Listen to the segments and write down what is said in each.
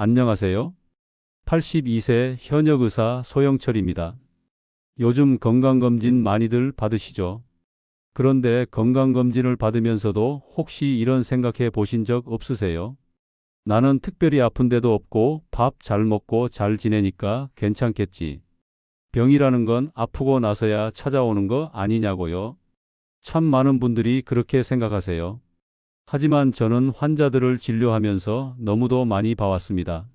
안녕하세요. 82세 현역 의사 소영철입니다. 요즘 건강검진 많이들 받으시죠? 그런데 건강검진을 받으면서도 혹시 이런 생각해 보신 적 없으세요? 나는 특별히 아픈 데도 없고 밥 잘 먹고 잘 지내니까 괜찮겠지. 병이라는 건 아프고 나서야 찾아오는 거 아니냐고요? 참 많은 분들이 그렇게 생각하세요. 하지만 저는 환자들을 진료하면서 너무도 많이 봐왔습니다.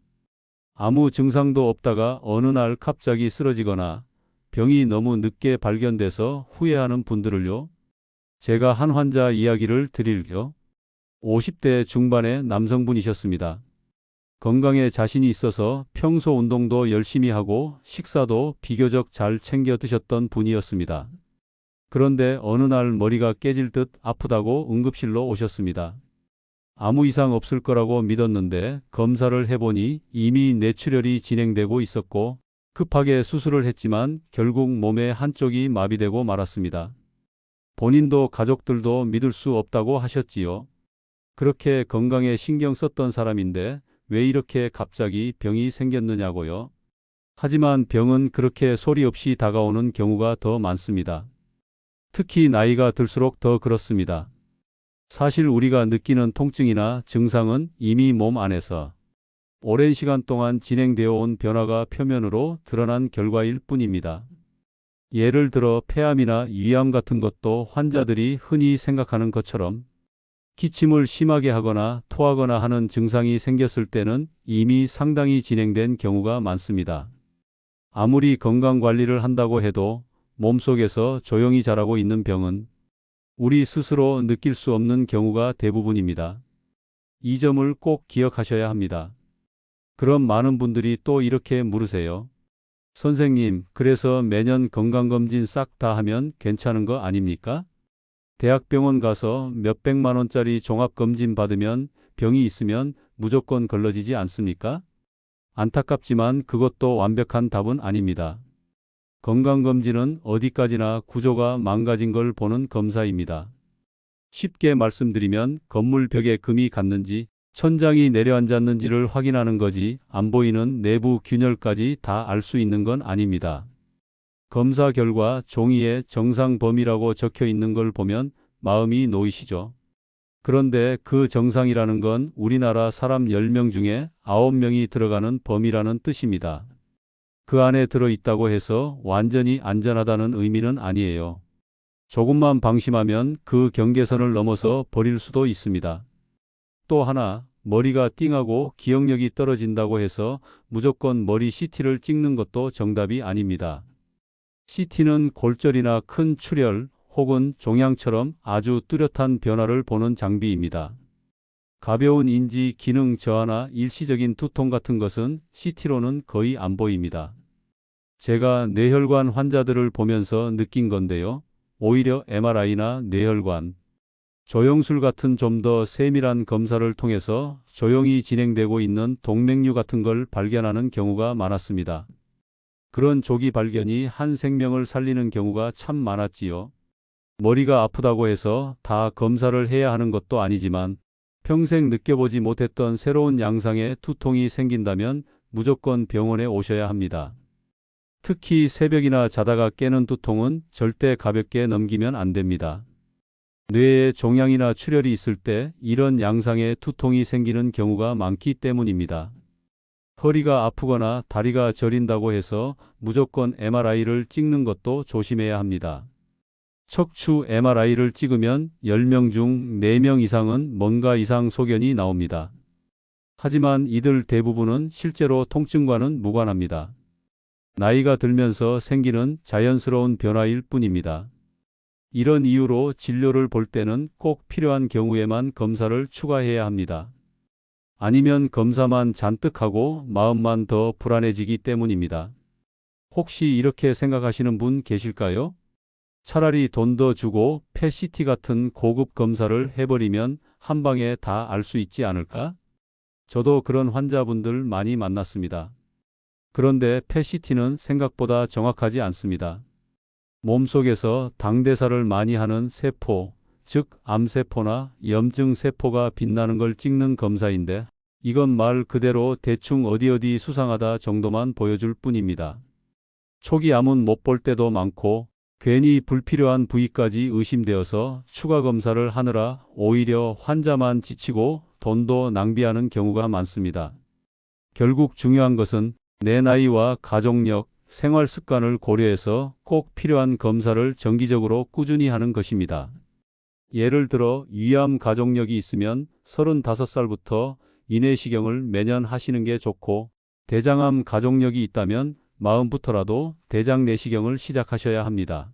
아무 증상도 없다가 어느 날 갑자기 쓰러지거나 병이 너무 늦게 발견돼서 후회하는 분들을요. 제가 한 환자 이야기를 드릴게요. 50대 중반의 남성분이셨습니다. 건강에 자신이 있어서 평소 운동도 열심히 하고 식사도 비교적 잘 챙겨 드셨던 분이었습니다. 그런데 어느 날 머리가 깨질 듯 아프다고 응급실로 오셨습니다. 아무 이상 없을 거라고 믿었는데 검사를 해보니 이미 뇌출혈이 진행되고 있었고 급하게 수술을 했지만 결국 몸의 한쪽이 마비되고 말았습니다. 본인도 가족들도 믿을 수 없다고 하셨지요. 그렇게 건강에 신경 썼던 사람인데 왜 이렇게 갑자기 병이 생겼느냐고요. 하지만 병은 그렇게 소리 없이 다가오는 경우가 더 많습니다. 특히 나이가 들수록 더 그렇습니다. 사실 우리가 느끼는 통증이나 증상은 이미 몸 안에서 오랜 시간 동안 진행되어 온 변화가 표면으로 드러난 결과일 뿐입니다. 예를 들어 폐암이나 위암 같은 것도 환자들이 흔히 생각하는 것처럼 기침을 심하게 하거나 토하거나 하는 증상이 생겼을 때는 이미 상당히 진행된 경우가 많습니다. 아무리 건강관리를 한다고 해도 몸속에서 조용히 자라고 있는 병은 우리 스스로 느낄 수 없는 경우가 대부분입니다. 이 점을 꼭 기억하셔야 합니다. 그럼 많은 분들이 또 이렇게 물으세요. 선생님, 그래서 매년 건강검진 싹 다 하면 괜찮은 거 아닙니까? 대학병원 가서 몇백만 원짜리 종합검진 받으면 병이 있으면 무조건 걸러지지 않습니까? 안타깝지만 그것도 완벽한 답은 아닙니다. 건강검진은 어디까지나 구조가 망가진 걸 보는 검사입니다. 쉽게 말씀드리면 건물 벽에 금이 갔는지 천장이 내려앉았는지를 확인하는 거지 안 보이는 내부 균열까지 다 알 수 있는 건 아닙니다. 검사 결과 종이에 정상 범위라고 적혀 있는 걸 보면 마음이 놓이시죠. 그런데 그 정상이라는 건 우리나라 사람 10명 중에 9명이 들어가는 범위라는 뜻입니다. 그 안에 들어있다고 해서 완전히 안전하다는 의미는 아니에요. 조금만 방심하면 그 경계선을 넘어서 버릴 수도 있습니다. 또 하나, 머리가 띵하고 기억력이 떨어진다고 해서 무조건 머리 CT를 찍는 것도 정답이 아닙니다. CT는 골절이나 큰 출혈 혹은 종양처럼 아주 뚜렷한 변화를 보는 장비입니다. 가벼운 인지 기능 저하나 일시적인 두통 같은 것은 CT로는 거의 안 보입니다. 제가 뇌혈관 환자들을 보면서 느낀 건데요. 오히려 MRI나 뇌혈관, 조영술 같은 좀 더 세밀한 검사를 통해서 조용히 진행되고 있는 동맥류 같은 걸 발견하는 경우가 많았습니다. 그런 조기 발견이 한 생명을 살리는 경우가 참 많았지요. 머리가 아프다고 해서 다 검사를 해야 하는 것도 아니지만 평생 느껴보지 못했던 새로운 양상의 두통이 생긴다면 무조건 병원에 오셔야 합니다. 특히 새벽이나 자다가 깨는 두통은 절대 가볍게 넘기면 안 됩니다. 뇌에 종양이나 출혈이 있을 때 이런 양상의 두통이 생기는 경우가 많기 때문입니다. 허리가 아프거나 다리가 저린다고 해서 무조건 MRI를 찍는 것도 조심해야 합니다. 척추 MRI를 찍으면 10명 중 4명 이상은 뭔가 이상 소견이 나옵니다. 하지만 이들 대부분은 실제로 통증과는 무관합니다. 나이가 들면서 생기는 자연스러운 변화일 뿐입니다. 이런 이유로 진료를 볼 때는 꼭 필요한 경우에만 검사를 추가해야 합니다. 아니면 검사만 잔뜩 하고 마음만 더 불안해지기 때문입니다. 혹시 이렇게 생각하시는 분 계실까요? 차라리 돈 더 주고 펫CT 같은 고급 검사를 해버리면 한 방에 다 알 수 있지 않을까? 저도 그런 환자분들 많이 만났습니다. 그런데 펫CT는 생각보다 정확하지 않습니다. 몸속에서 당대사를 많이 하는 세포, 즉 암세포나 염증 세포가 빛나는 걸 찍는 검사인데 이건 말 그대로 대충 어디 수상하다 정도만 보여줄 뿐입니다. 초기 암은 못 볼 때도 많고 괜히 불필요한 부위까지 의심되어서 추가 검사를 하느라 오히려 환자만 지치고 돈도 낭비하는 경우가 많습니다. 결국 중요한 것은 내 나이와 가족력, 생활 습관을 고려해서 꼭 필요한 검사를 정기적으로 꾸준히 하는 것입니다. 예를 들어 위암 가족력이 있으면 35살부터 인내시경을 매년 하시는 게 좋고, 대장암 가족력이 있다면 마음부터라도 대장 내시경을 시작하셔야 합니다.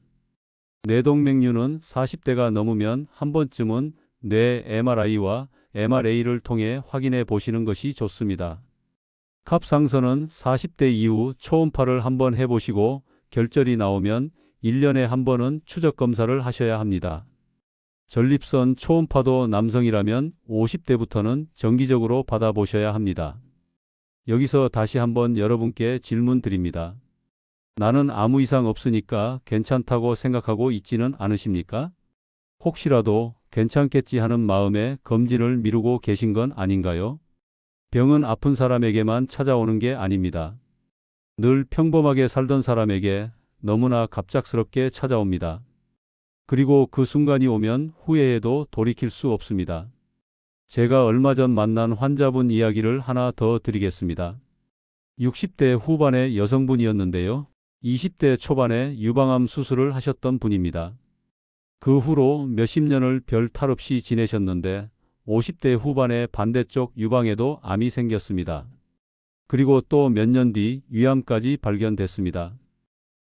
뇌동맥류는 40대가 넘으면 한 번쯤은 뇌 MRI와 MRA를 통해 확인해 보시는 것이 좋습니다. 갑상선은 40대 이후 초음파를 한번 해보시고 결절이 나오면 1년에 한 번은 추적 검사를 하셔야 합니다. 전립선 초음파도 남성이라면 50대부터는 정기적으로 받아보셔야 합니다. 여기서 다시 한번 여러분께 질문 드립니다. 나는 아무 이상 없으니까 괜찮다고 생각하고 있지는 않으십니까? 혹시라도 괜찮겠지 하는 마음에 검진을 미루고 계신 건 아닌가요? 병은 아픈 사람에게만 찾아오는 게 아닙니다. 늘 평범하게 살던 사람에게 너무나 갑작스럽게 찾아옵니다. 그리고 그 순간이 오면 후회해도 돌이킬 수 없습니다. 제가 얼마 전 만난 환자분 이야기를 하나 더 드리겠습니다. 60대 후반의 여성분이었는데요. 20대 초반에 유방암 수술을 하셨던 분입니다. 그 후로 몇십 년을 별 탈 없이 지내셨는데 50대 후반에 반대쪽 유방에도 암이 생겼습니다. 그리고 또 몇 년 뒤 위암까지 발견됐습니다.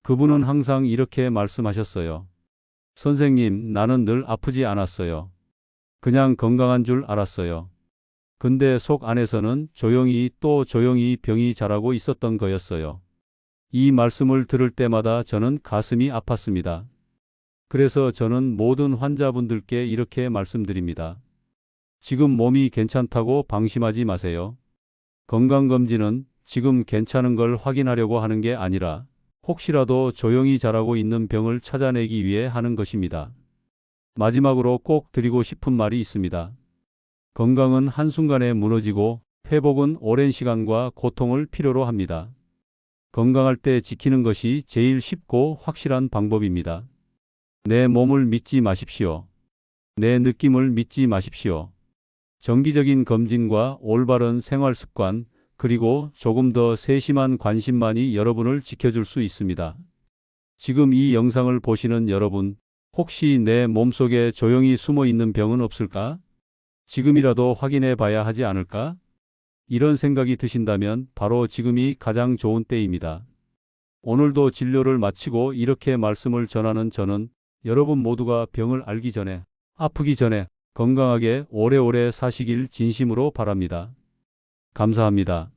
그분은 항상 이렇게 말씀하셨어요. 선생님, 나는 늘 아프지 않았어요. 그냥 건강한 줄 알았어요. 근데 속 안에서는 조용히 또 조용히 병이 자라고 있었던 거였어요. 이 말씀을 들을 때마다 저는 가슴이 아팠습니다. 그래서 저는 모든 환자분들께 이렇게 말씀드립니다. 지금 몸이 괜찮다고 방심하지 마세요. 건강검진은 지금 괜찮은 걸 확인하려고 하는 게 아니라 혹시라도 조용히 자라고 있는 병을 찾아내기 위해 하는 것입니다. 마지막으로 꼭 드리고 싶은 말이 있습니다. 건강은 한순간에 무너지고 회복은 오랜 시간과 고통을 필요로 합니다. 건강할 때 지키는 것이 제일 쉽고 확실한 방법입니다. 내 몸을 믿지 마십시오. 내 느낌을 믿지 마십시오. 정기적인 검진과 올바른 생활 습관, 그리고 조금 더 세심한 관심만이 여러분을 지켜줄 수 있습니다. 지금 이 영상을 보시는 여러분, 혹시 내 몸속에 조용히 숨어 있는 병은 없을까? 지금이라도 확인해 봐야 하지 않을까? 이런 생각이 드신다면 바로 지금이 가장 좋은 때입니다. 오늘도 진료를 마치고 이렇게 말씀을 전하는 저는 여러분 모두가 병을 알기 전에, 아프기 전에 건강하게 오래오래 사시길 진심으로 바랍니다. 감사합니다.